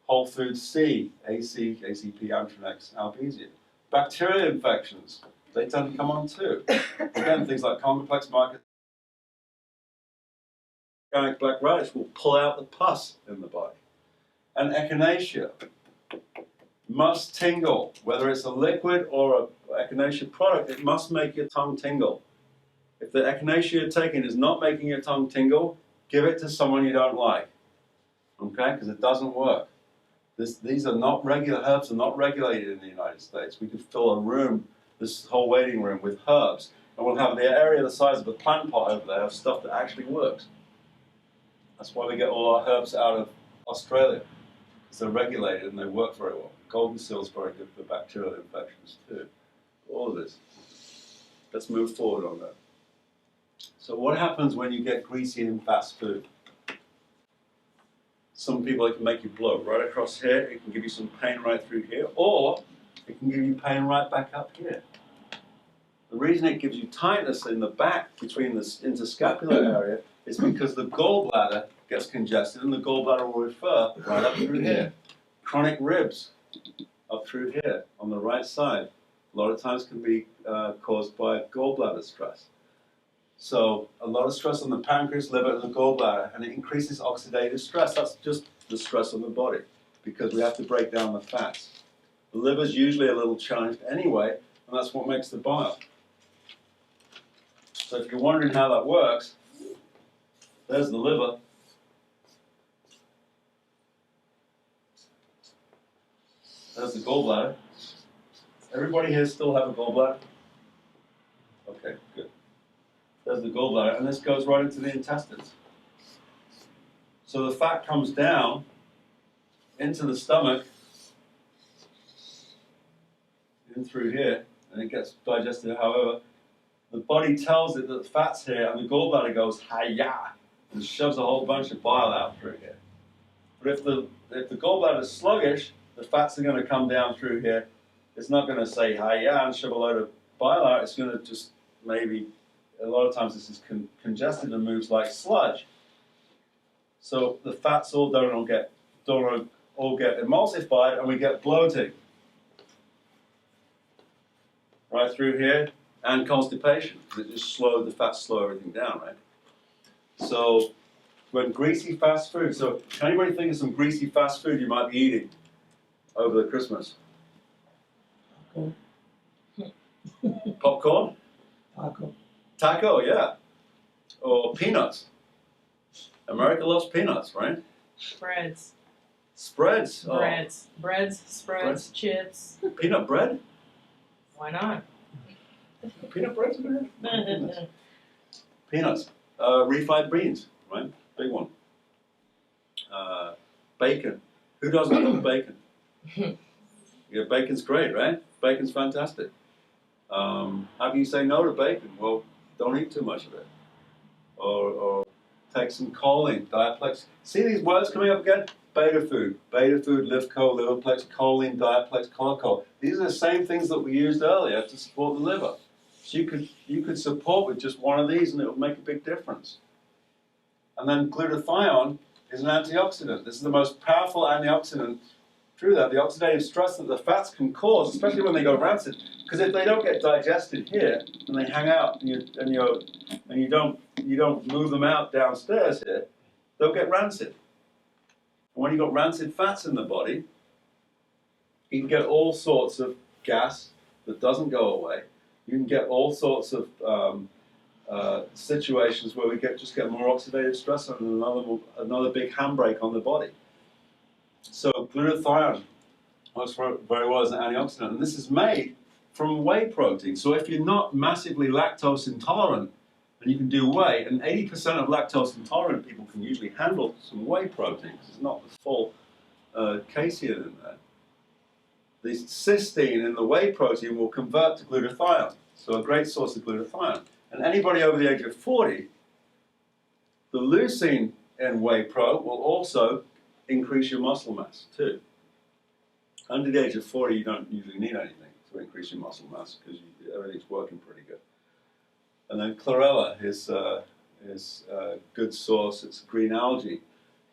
Whole Foods C, AC, ACP, Antranex, Albesia. Bacterial infections, they tend to come on too. Again, things like complex market, organic black radish will pull out the pus in the body. And echinacea must tingle, whether it's a liquid or an echinacea product, it must make your tongue tingle. If the echinacea you're taking is not making your tongue tingle, give it to someone you don't like, okay? Because it doesn't work. These are not regular, herbs are not regulated in the United States. We could fill a room, this whole waiting room, with herbs, and we'll have the area the size of a plant pot over there of stuff that actually works. That's why we get all our herbs out of Australia, because they're regulated and they work very well. Golden seal is very good for bacterial infections too. All of this. Let's move forward on that. So what happens when you get greasy and fast food? Some people, it can make you bloat right across here. It can give you some pain right through here, or it can give you pain right back up here. The reason it gives you tightness in the back between the interscapular area is because the gallbladder gets congested, and the gallbladder will refer right up through here. Chronic ribs up through here on the right side. A lot of times can be caused by gallbladder stress. So a lot of stress on the pancreas, liver, and the gallbladder, and it increases oxidative stress. That's just the stress on the body, because we have to break down the fats. The liver's usually a little challenged anyway, and that's what makes the bile. So if you're wondering how that works, there's the liver. There's the gallbladder. Everybody here still have a gallbladder? Okay, good. There's the gallbladder, and this goes right into the intestines. So the fat comes down into the stomach, in through here, and it gets digested. However, the body tells it that the fat's here, and the gallbladder goes, hi-ya, and shoves a whole bunch of bile out through here. But if the gallbladder is sluggish, the fats are going to come down through here. It's not going to say hi-ya and shove a load of bile out. It's going to just maybe, a lot of times this is congested and moves like sludge. So the fats all don't all get emulsified, and we get bloating right through here, and constipation, because it just the fats slow everything down, right? So when greasy fast food, so can anybody think of some greasy fast food you might be eating over the Christmas? Popcorn? Taco, yeah. Or peanuts. America loves peanuts, right? Spreads. Spreads. Oh. Breads, spreads, chips. Peanut bread? Why not? Peanut bread's good. Peanuts. Refried beans, right? Big one. Bacon. Who doesn't love bacon? Yeah, bacon's great, right? Bacon's fantastic. How can you say no to bacon? Well, don't eat too much of it. Or take some choline, Diaplex. See these words coming up again? Beta food, Livco, Liverplex, choline, Diaplex, Cholecol. These are the same things that we used earlier to support the liver. So you could support with just one of these, and it would make a big difference. And then glutathione is an antioxidant. This is the most powerful antioxidant. Through that, the oxidative stress that the fats can cause, especially when they go rancid, because if they don't get digested here and they hang out and you don't move them out downstairs here, they'll get rancid. And when you've got rancid fats in the body, you can get all sorts of gas that doesn't go away. You can get all sorts of situations where we just get more oxidative stress and another big handbrake on the body. So glutathione works very well as an antioxidant, and this is made from whey protein. So if you're not massively lactose intolerant, and you can do whey, and 80% of lactose intolerant people can usually handle some whey protein, because it's not the full casein in there. The cysteine in the whey protein will convert to glutathione, so a great source of glutathione. And anybody over the age of 40, the leucine in whey pro will also increase your muscle mass too. Under the age of 40, you don't usually need anything to increase your muscle mass because everything's working pretty good. And then chlorella is a good source. It's green algae,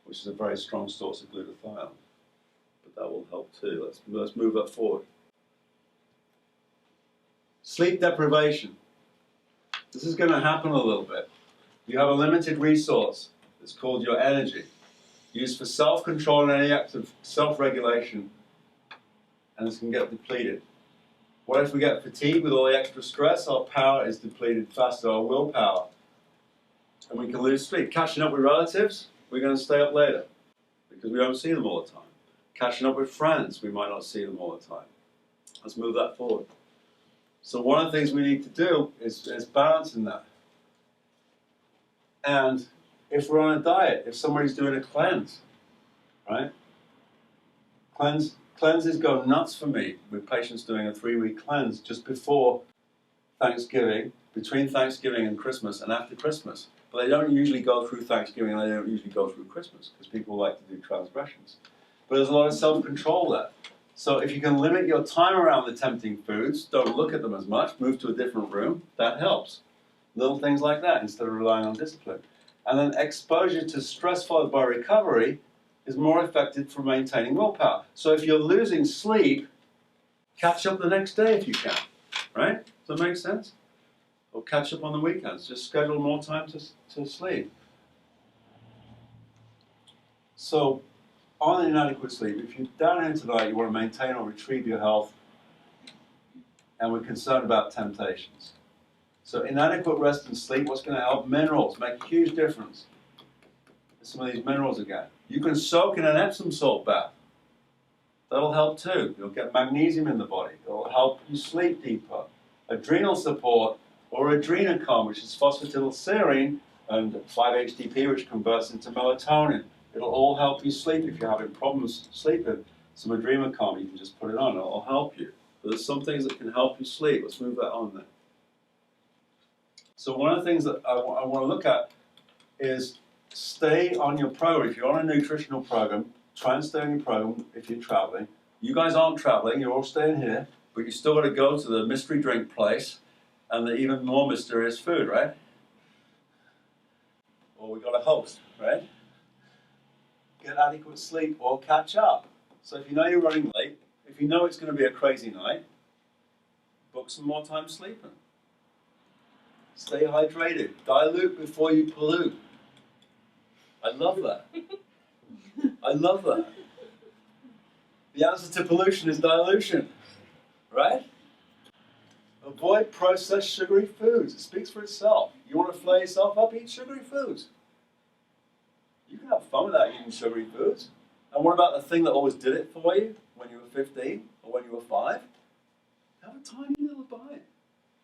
which is a very strong source of glutathione. But that will help too. Let's move that forward. Sleep deprivation. This is going to happen a little bit. You have a limited resource. It's called your energy, used for self-control and any act of self-regulation, and this can get depleted. What if we get fatigued with all the extra stress? Our power is depleted faster, our willpower, and we can lose sleep. Catching up with relatives, we're going to stay up later because we don't see them all the time. Catching up with friends, we might not see them all the time. Let's move that forward. So one of the things we need to do is balance in that. And if we're on a diet, if somebody's doing a cleanse, right? Cleanses go nuts for me with patients doing a 3-week cleanse just before Thanksgiving, between Thanksgiving and Christmas, and after Christmas. But they don't usually go through Thanksgiving and they don't usually go through Christmas because people like to do transgressions. But there's a lot of self-control there. So if you can limit your time around the tempting foods, don't look at them as much, move to a different room, that helps. Little things like that instead of relying on discipline. And then exposure to stress followed by recovery is more effective for maintaining willpower. So if you're losing sleep, catch up the next day if you can, right? Does that make sense? Or catch up on the weekends. Just schedule more time to sleep. So on inadequate sleep, if you're down here tonight, you want to maintain or retrieve your health, and we're concerned about temptations. So inadequate rest and sleep, what's going to help? Minerals make a huge difference. Some of these minerals again. You can soak in an Epsom salt bath. That'll help too. You'll get magnesium in the body. It'll help you sleep deeper. Adrenal support or adrenochrome, which is phosphatidylserine, and 5-HTP, which converts into melatonin. It'll all help you sleep if you're having problems sleeping. Some adrenochrome, you can just put it on. It'll help you. But there's some things that can help you sleep. Let's move that on then. So one of the things that I want to look at is stay on your program. If you're on a nutritional program, try and stay on your program if you're traveling. You guys aren't traveling, you're all staying here, but you still got to go to the mystery drink place and the even more mysterious food, right? Or we got a host, right? Get adequate sleep or catch up. So if you know you're running late, if you know it's going to be a crazy night, book some more time sleeping. Stay hydrated. Dilute before you pollute. I love that. I love that. The answer to pollution is dilution, right? Avoid processed sugary foods. It speaks for itself. You want to flay yourself up, eat sugary foods. You can have fun without eating sugary foods. And what about the thing that always did it for you when you were 15 or when you were 5? Have a tiny little bite.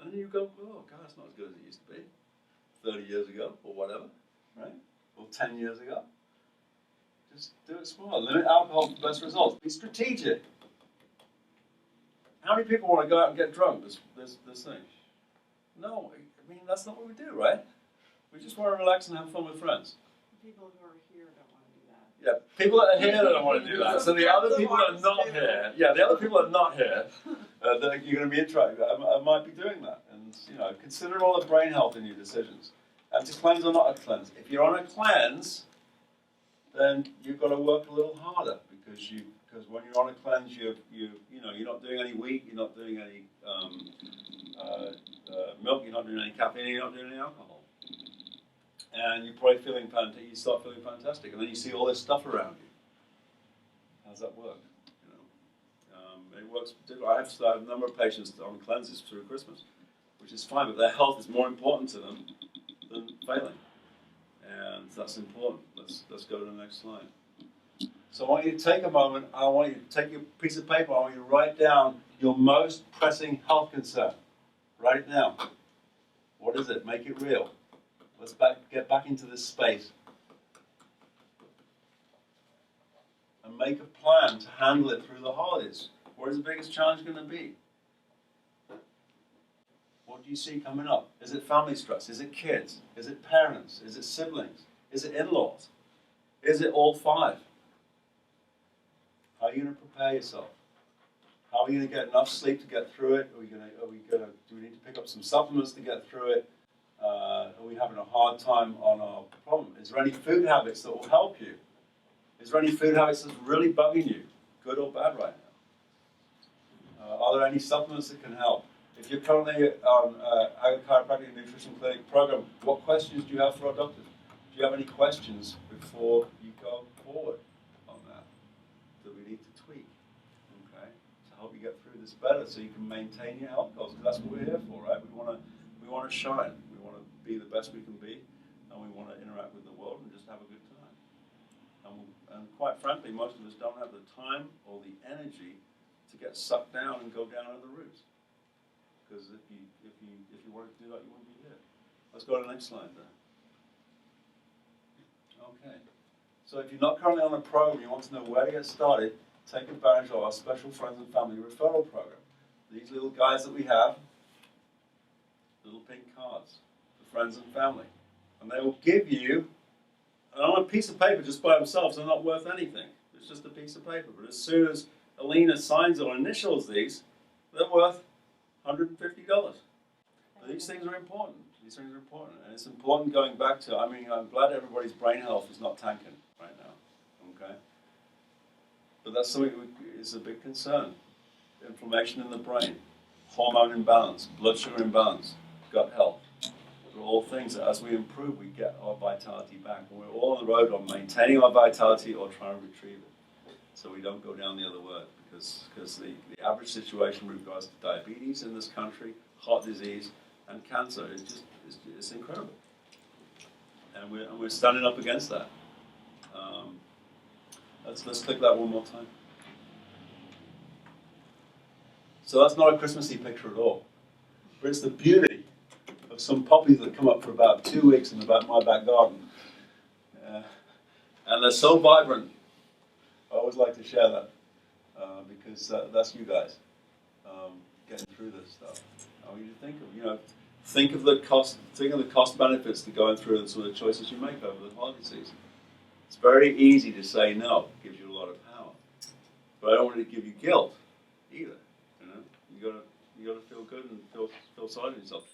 And then you go, oh, God, it's not as good as it used to be 30 years ago or whatever, right? Or 10 years ago. Just do it small. Limit alcohol for best results. Be strategic. How many people want to go out and get drunk this thing? No, I mean, that's not what we do, right? We just want to relax and have fun with friends. People who are here don't want to do that. Yeah, people that are here don't want to do that. So the other people that are not here, the other people that are not here, that you're going to be interacting with, I might be doing that. And, consider all the brain health in your decisions. And to cleanse or not a cleanse. If you're on a cleanse, then you've got to work a little harder because when you're on a cleanse, you're not doing any wheat, you're not doing any milk, you're not doing any caffeine, you're not doing any alcohol. And you're probably you start feeling fantastic, and then you see all this stuff around you. How's that work? It works. I have a number of patients on cleanses through Christmas, which is fine, but their health is more important to them than failing, and that's important. Let's go to the next slide. So I want you to take a moment. I want you to take your piece of paper. I want you to write down your most pressing health concern. Write it down. What is it? Make it real. Let's get back into this space and make a plan to handle it through the holidays. What is the biggest challenge going to be? What do you see coming up? Is it family stress? Is it kids? Is it parents? Is it siblings? Is it in-laws? Is it all 5? How are you going to prepare yourself? Are we going to get enough sleep to get through it? Do we need to pick up some supplements to get through it? Are we having a hard time on our problem? Is there any food habits that will help you? Is there any food habits that's really bugging you, good or bad right now? Are there any supplements that can help? If you're currently on Agger Chiropractic Nutrition Clinic program, what questions do you have for our doctors? Do you have any questions before you go forward on that we need to tweak, okay, to help you get through this better so you can maintain your health goals? Because that's what we're here for, right? We want to shine. We want to be the best we can be, and we want to interact with the world and just have a good time. And quite frankly, most of us don't have the time or the energy to get sucked down and go down to the roots. Because if you wanted to do that, you wouldn't be here. Let's go to the next slide there. Okay. So if you're not currently on a program, you want to know where to get started, take advantage of our special friends and family referral program. These little guys that we have, little pink cards for friends and family. And they will give you, and on a piece of paper just by themselves, they're not worth anything. It's just a piece of paper. But as soon as Alina signs or initials these, they're worth $150. But these things are important. These things are important. And it's important going back to, I'm glad everybody's brain health is not tanking right now. Okay? But that's something that is a big concern. Inflammation in the brain, hormone imbalance, blood sugar imbalance, gut health. They're all things that as we improve, we get our vitality back. And we're all on the road on maintaining our vitality or trying to retrieve it. So we don't go down the other way. Because the average situation with regards to diabetes in this country, heart disease, and cancer is just it's incredible. And we're standing up against that. Let's click that one more time. So that's not a Christmassy picture at all. But it's the beauty of some poppies that come up for about 2 weeks in my back garden. And they're so vibrant. I always like to share that. Because that's you guys getting through this stuff. I want you to think of the cost benefits to going through the sort of choices you make over the holiday season. It's very easy to say no. It gives you a lot of power, but I don't want it to give you guilt either. You gotta feel good and feel sorry for yourself.